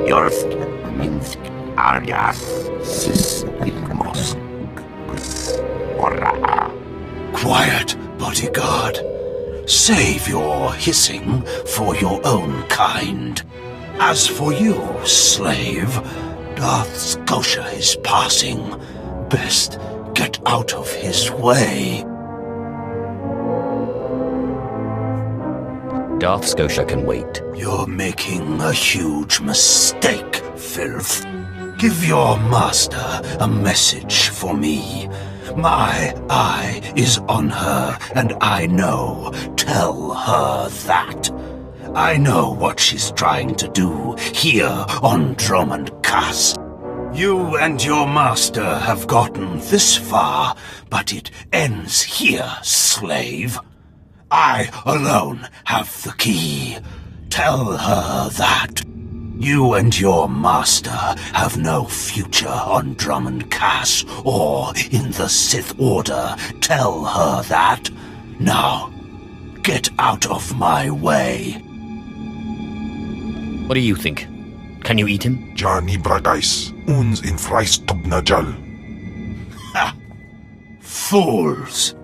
Yorst Minsk Arias Sismos Ora. Quiet, bodyguard. Save your hissing for your own kind. As for you, slave, Darth Skotia is passing. Best get out of his way. Darth Skotia can wait. You're making a huge mistake, filth. Give your master a message for me. My eye is on her, and I know. Tell her that. I know what she's trying to do here on Dromund Kaas. You and your master have gotten this far, but it ends here, slave. I alone have the key. Tell her that. You and your master have no future on Dromund Kaas or in the Sith Order. Tell her that. Now, get out of my way. What do you think? Can you eat him? Johnny Bragais, uns in Freistobnajal. Ha! Fools!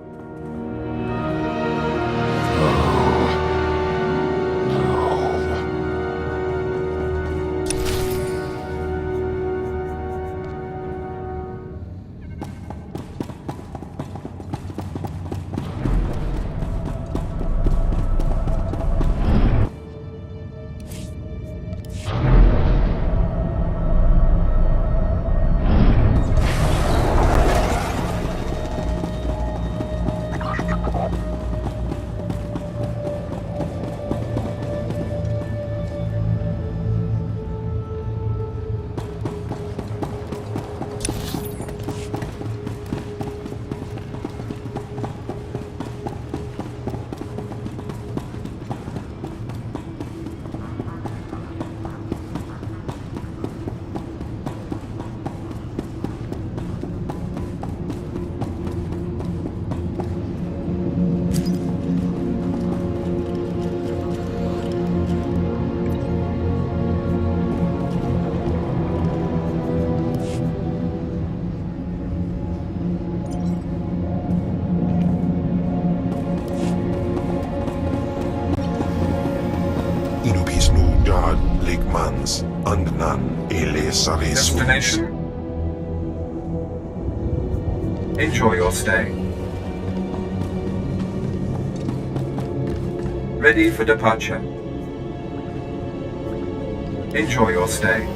Destination. Enjoy your stay. Ready for departure. Enjoy your stay.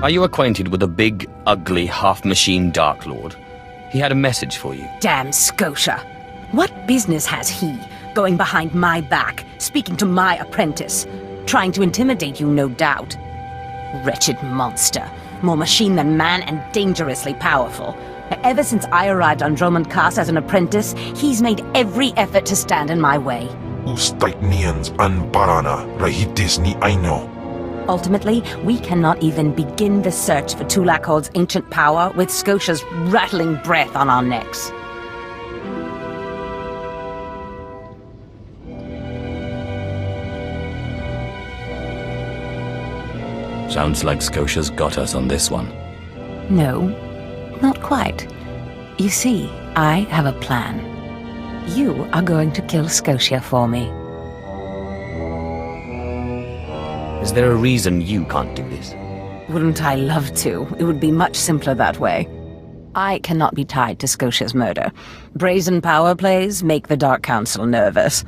Are you acquainted with a big, ugly, half-machine Dark Lord? He had a message for you. Damn Scotia! What business has he going behind my back, speaking to my apprentice? Trying to intimidate you, no doubt. Wretched monster. More machine than man and dangerously powerful. Ever since I arrived on Dromund Kaas as an apprentice, he's made every effort to stand in my way. Ustait nians an parana, rahitis ni aino. Ultimately, we cannot even begin the search for Tulakhod's ancient power with Scotia's rattling breath on our necks. Sounds like Scotia's got us on this one. No, not quite. You see, I have a plan. You are going to kill Scotia for me. Is there a reason you can't do this? Wouldn't I love to? It would be much simpler that way. I cannot be tied to Scotia's murder. Brazen power plays make the Dark Council nervous.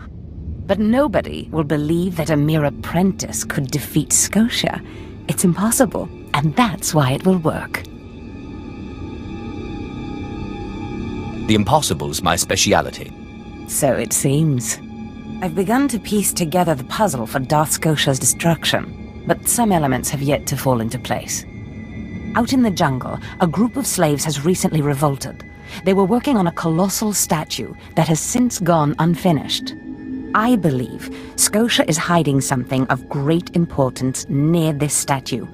But nobody will believe that a mere apprentice could defeat Scotia. It's impossible, and that's why it will work. The impossible's my speciality. So it seems. I've begun to piece together the puzzle for Darth Skotia's destruction, but some elements have yet to fall into place. Out in the jungle, a group of slaves has recently revolted. They were working on a colossal statue that has since gone unfinished. I believe Scotia is hiding something of great importance near this statue.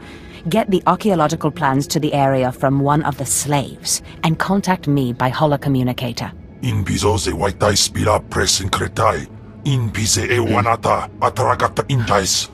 Get the archaeological plans to the area from one of the slaves, and contact me by holocommunicator. In piso se waitai spila presin kretai. In pise e wanata atragata indais.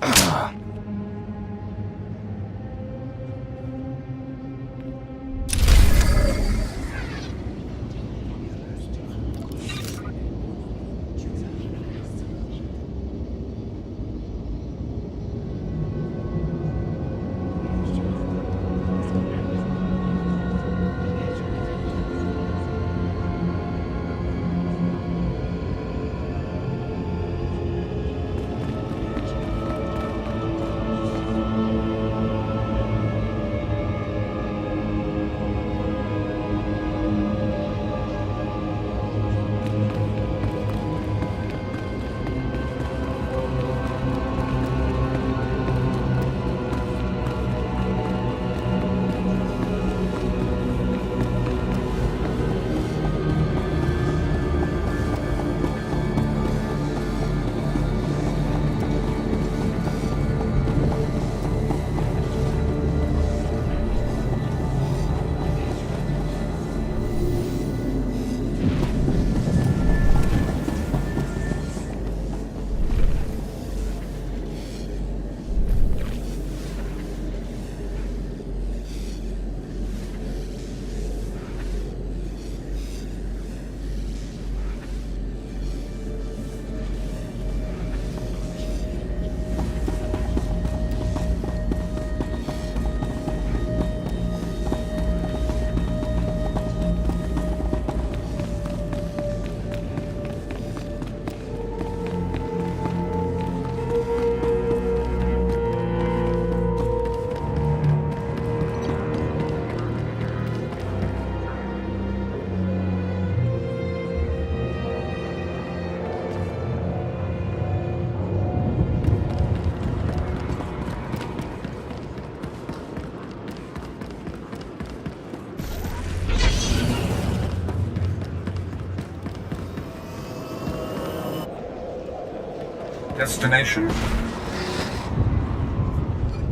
Destination.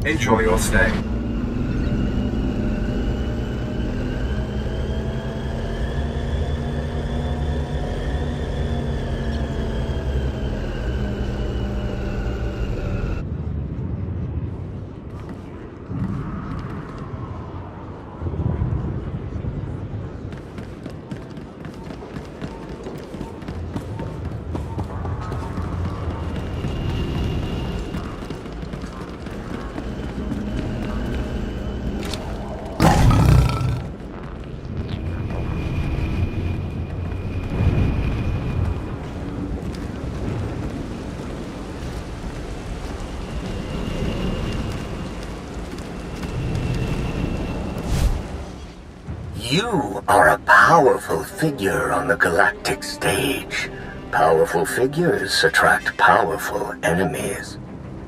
Enjoy your stay. You are a powerful figure on the galactic stage. Powerful figures attract powerful enemies.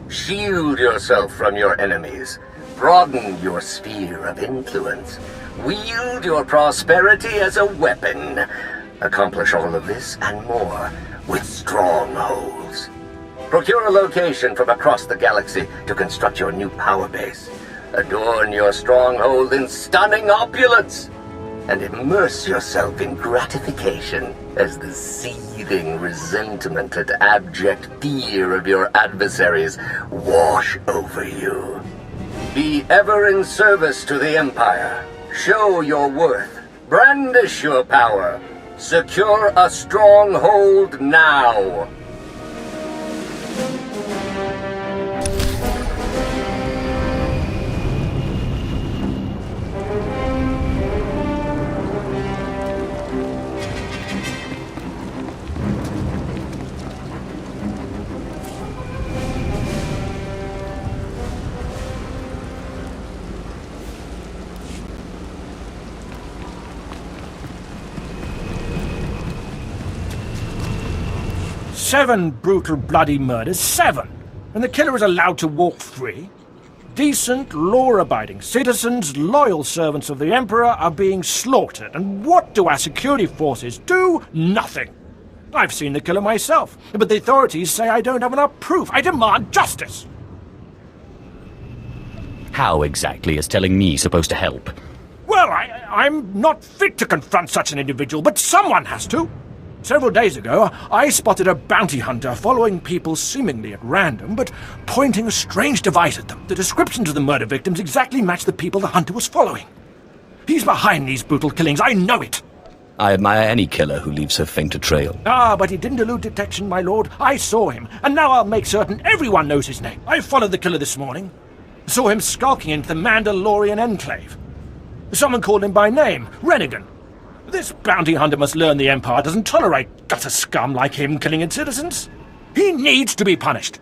Shield yourself from your enemies. Broaden your sphere of influence. Wield your prosperity as a weapon. Accomplish all of this and more with strongholds. Procure a location from across the galaxy to construct your new power base. Adorn your stronghold in stunning opulence. And immerse yourself in gratification as the seething resentment and abject fear of your adversaries wash over you. Be ever in service to the Empire. Show your worth. Brandish your power. Secure a stronghold now. Seven brutal, bloody murders. 7! And the killer is allowed to walk free? Decent, law-abiding citizens, loyal servants of the Emperor, are being slaughtered. And what do our security forces do? Nothing. I've seen the killer myself, but the authorities say I don't have enough proof. I demand justice! How exactly is telling me supposed to help? Well, I'm not fit to confront such an individual, but someone has to. Several days ago, I spotted a bounty hunter following people seemingly at random, but pointing a strange device at them. The descriptions of the murder victims exactly match the people the hunter was following. He's behind these brutal killings, I know it! I admire any killer who leaves so faint a trail. Ah, but he didn't elude detection, my lord. I saw him, and now I'll make certain everyone knows his name. I followed the killer this morning. Saw him skulking into the Mandalorian Enclave. Someone called him by name, Rennigan. This bounty hunter must learn the Empire doesn't tolerate gutter scum like him killing its citizens. He needs to be punished.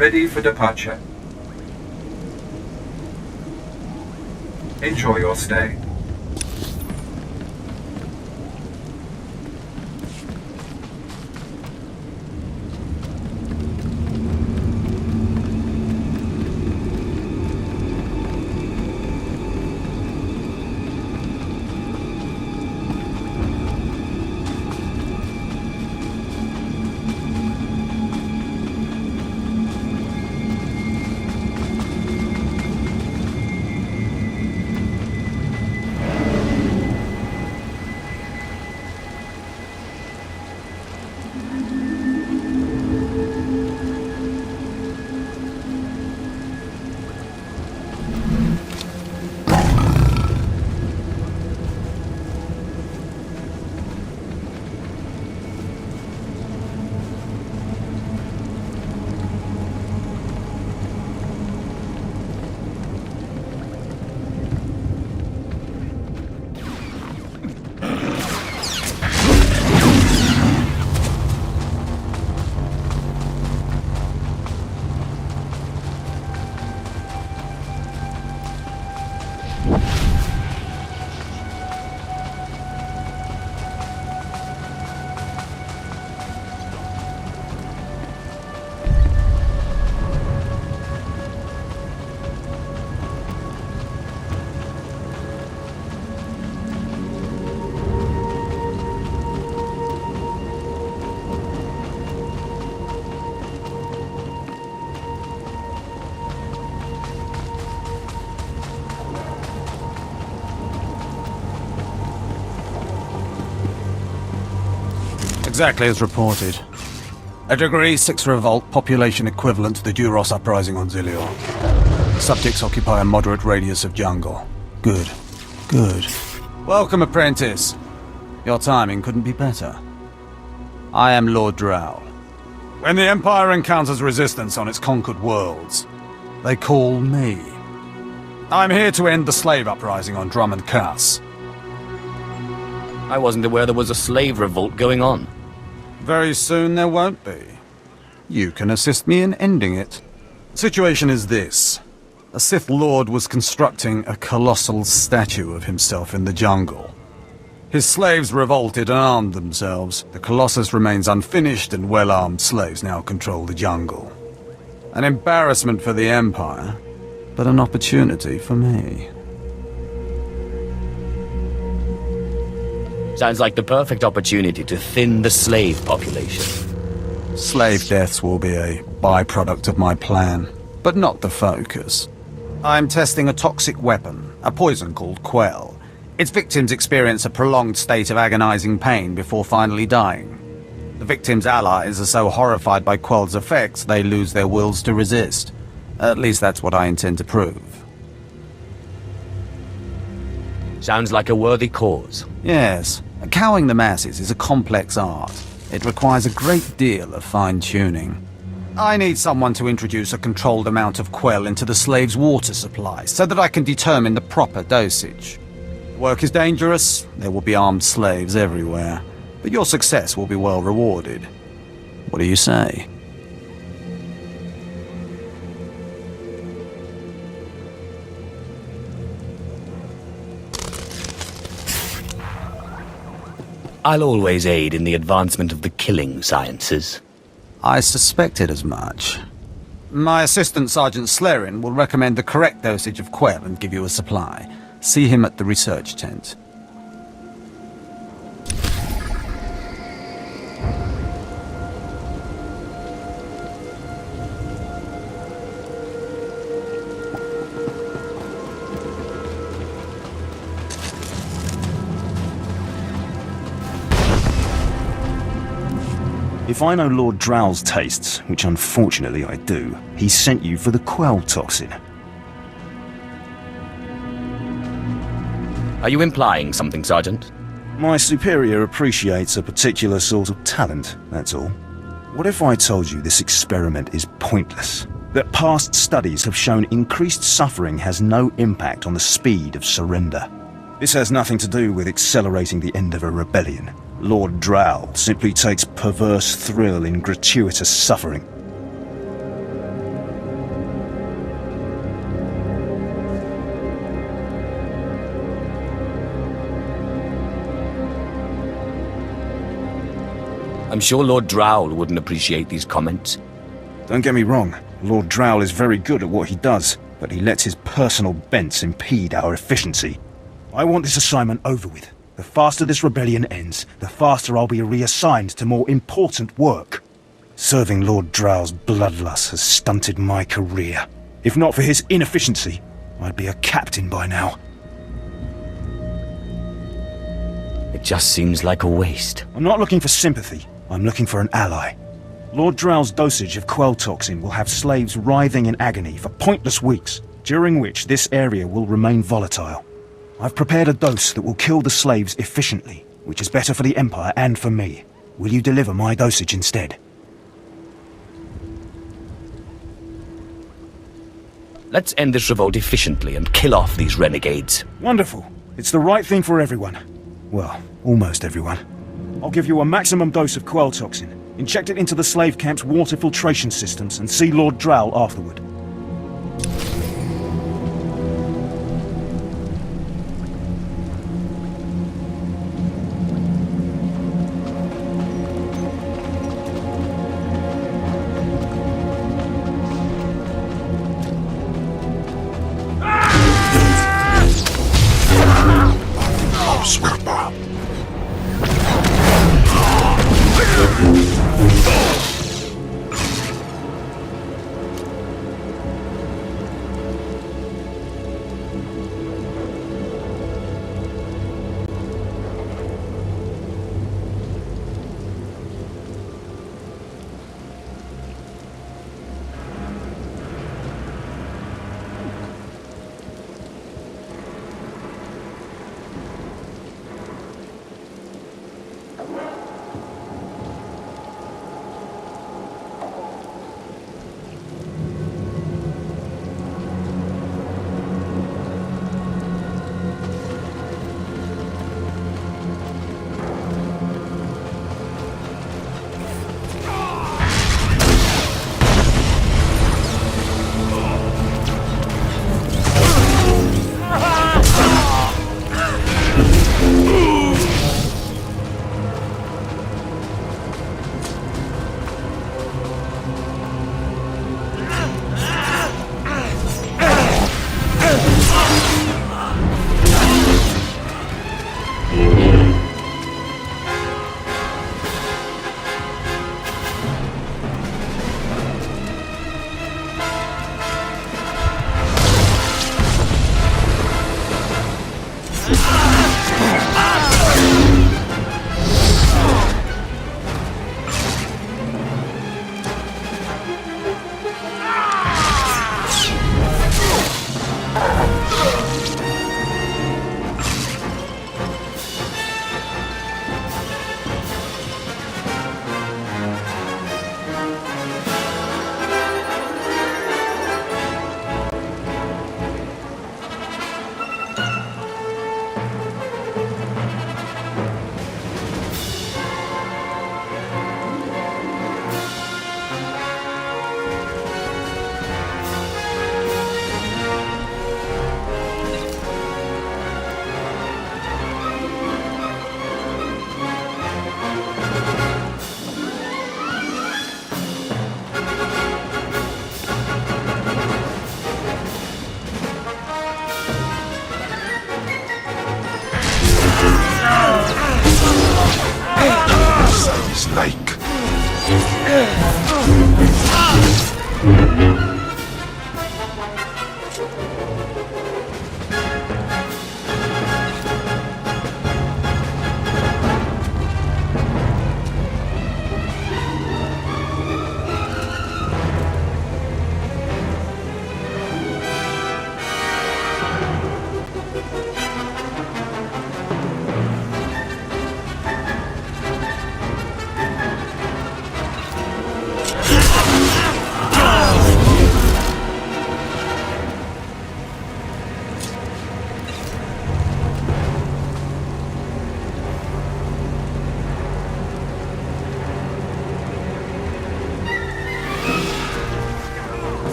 Ready for departure. Enjoy your stay. Exactly as reported. A Degree 6 revolt, population equivalent to the Duros uprising on Zilior. Subjects occupy a moderate radius of jungle. Good. Good. Welcome, apprentice. Your timing couldn't be better. I am Lord Drow. When the Empire encounters resistance on its conquered worlds, they call me. I'm here to end the slave uprising on Dromund Kaas. I wasn't aware there was a slave revolt going on. Very soon there won't be. You can assist me in ending it. The situation is this. A Sith Lord was constructing a colossal statue of himself in the jungle. His slaves revolted and armed themselves. The Colossus remains unfinished, and well-armed slaves now control the jungle. An embarrassment for the Empire, but an opportunity for me. Sounds like the perfect opportunity to thin the slave population. Slave deaths will be a byproduct of my plan, but not the focus. I'm testing a toxic weapon, a poison called Quell. Its victims experience a prolonged state of agonizing pain before finally dying. The victims' allies are so horrified by Quell's effects, they lose their wills to resist. At least that's what I intend to prove. Sounds like a worthy cause. Yes. Cowing the masses is a complex art. It requires a great deal of fine-tuning. I need someone to introduce a controlled amount of Quell into the slave's water supply, so that I can determine the proper dosage. The work is dangerous, there will be armed slaves everywhere, but your success will be well rewarded. What do you say? I'll always aid in the advancement of the killing sciences. I suspected as much. My assistant, Sergeant Slerin, will recommend the correct dosage of Quell and give you a supply. See him at the research tent. If I know Lord Drow's tastes, which unfortunately I do, he sent you for the Quell toxin. Are you implying something, Sergeant? My superior appreciates a particular sort of talent, that's all. What if I told you this experiment is pointless? That past studies have shown increased suffering has no impact on the speed of surrender. This has nothing to do with accelerating the end of a rebellion. Lord Drow simply takes perverse thrill in gratuitous suffering. I'm sure Lord Drow wouldn't appreciate these comments. Don't get me wrong, Lord Drow is very good at what he does, but he lets his personal bents impede our efficiency. I want this assignment over with. The faster this rebellion ends, the faster I'll be reassigned to more important work. Serving Lord Drow's bloodlust has stunted my career. If not for his inefficiency, I'd be a captain by now. It just seems like a waste. I'm not looking for sympathy, I'm looking for an ally. Lord Drow's dosage of Quell toxin will have slaves writhing in agony for pointless weeks, during which this area will remain volatile. I've prepared a dose that will kill the slaves efficiently, which is better for the Empire and for me. Will you deliver my dosage instead? Let's end this revolt efficiently and kill off these renegades. Wonderful. It's the right thing for everyone. Well, almost everyone. I'll give you a maximum dose of Quell toxin. Inject it into the slave camp's water filtration systems and see Lord Drow afterward.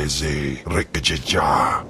Peze Rekejeja.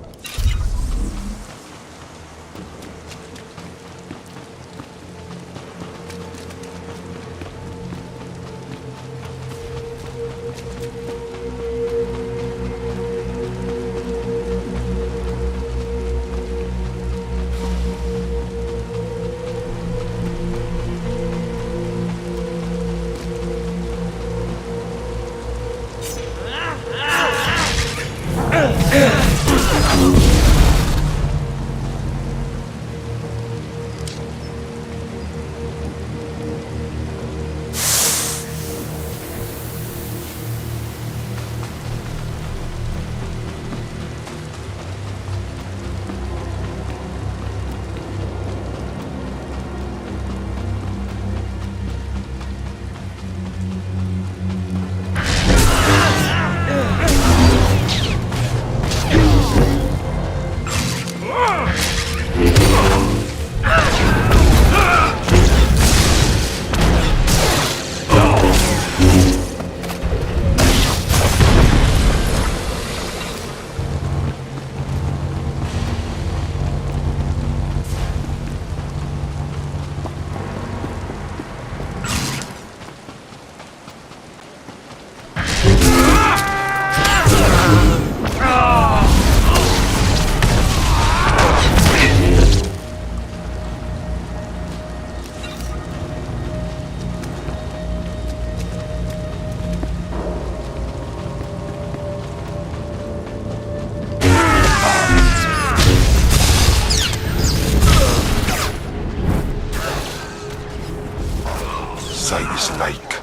Like.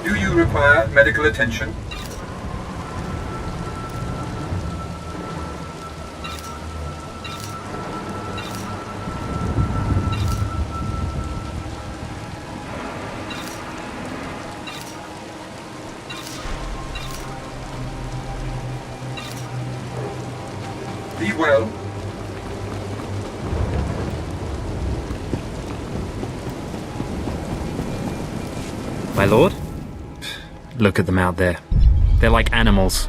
Do you require medical attention? Be well. My lord? Look at them out there. They're like animals.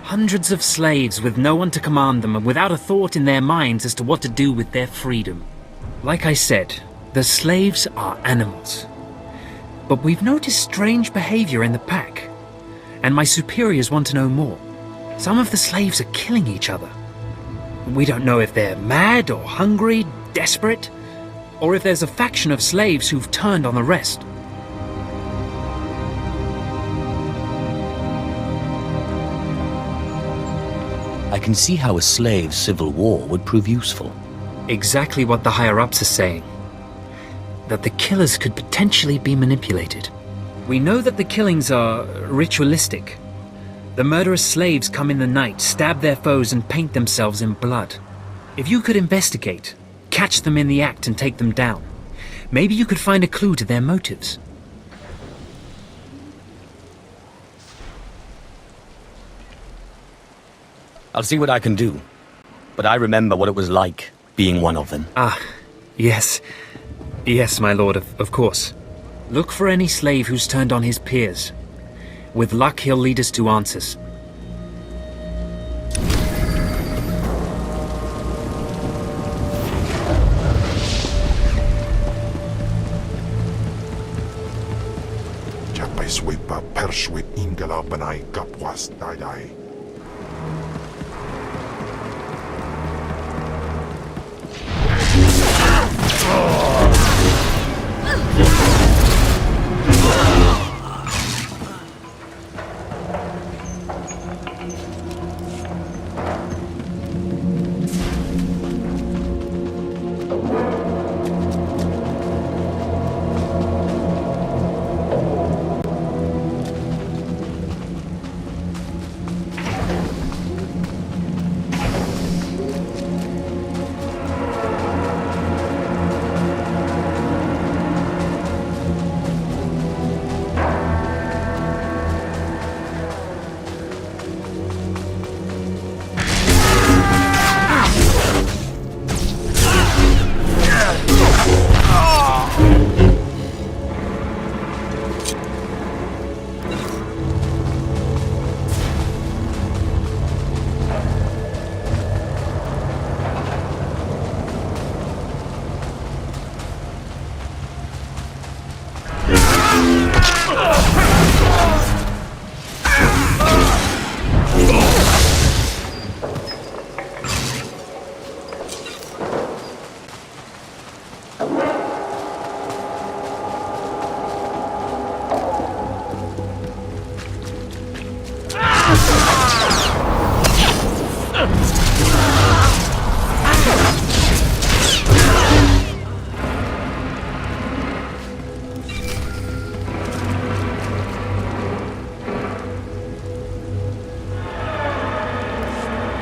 Hundreds of slaves with no one to command them and without a thought in their minds as to what to do with their freedom. Like I said, the slaves are animals. But we've noticed strange behavior in the pack. And my superiors want to know more. Some of the slaves are killing each other. We don't know if they're mad or hungry, desperate, or if there's a faction of slaves who've turned on the rest. I can see how a slave civil war would prove useful. Exactly what the higher-ups are saying. That the killers could potentially be manipulated. We know that the killings are ritualistic. The murderous slaves come in the night, stab their foes and paint themselves in blood. If you could investigate, catch them in the act and take them down, maybe you could find a clue to their motives. I'll see what I can do. But I remember what it was like, being one of them. Ah, yes. Yes, my lord, of course. Look for any slave who's turned on his peers. With luck, he'll lead us to answers. Japay swipa perswit ingala banay kapwas dayday.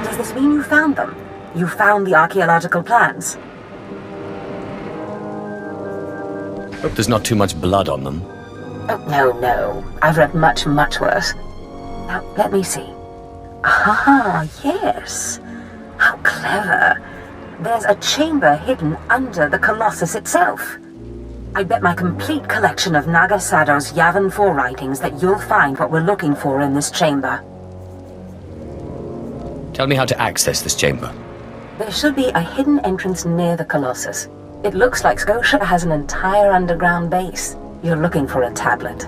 Does this mean you found them? You found the archaeological plans? Hope there's not too much blood on them. Oh, no. I've read much, much worse. Now, let me see. Ah, yes. How clever. There's a chamber hidden under the Colossus itself. I bet my complete collection of Nagasado's Yavin 4 writings that you'll find what we're looking for in this chamber. Tell me how to access this chamber. There should be a hidden entrance near the Colossus. It looks like Scotia has an entire underground base. You're looking for a tablet.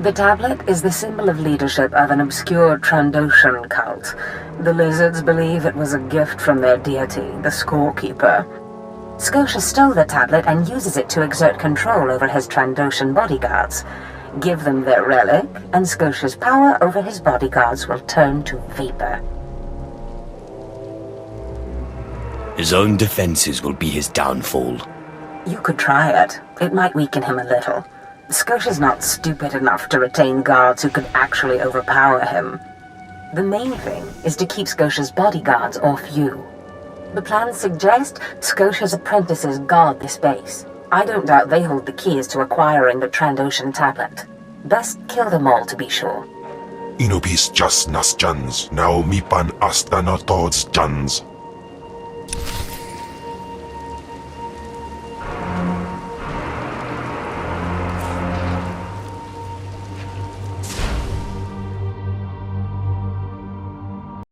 The tablet is the symbol of leadership of an obscure Trandoshan cult. The lizards believe it was a gift from their deity, the Scorekeeper. Scotia stole the tablet and uses it to exert control over his Trandoshan bodyguards. Give them their relic, and Scotia's power over his bodyguards will turn to vapor. His own defenses will be his downfall. You could try it. It might weaken him a little. Scotia's not stupid enough to retain guards who could actually overpower him. The main thing is to keep Scotia's bodyguards off you. The plans suggest Scotia's apprentices guard this base. I don't doubt they hold the keys to acquiring the Trandoshan tablet. Best kill them all to be sure. Inubis just nas jans, now mipan asta no tods jans.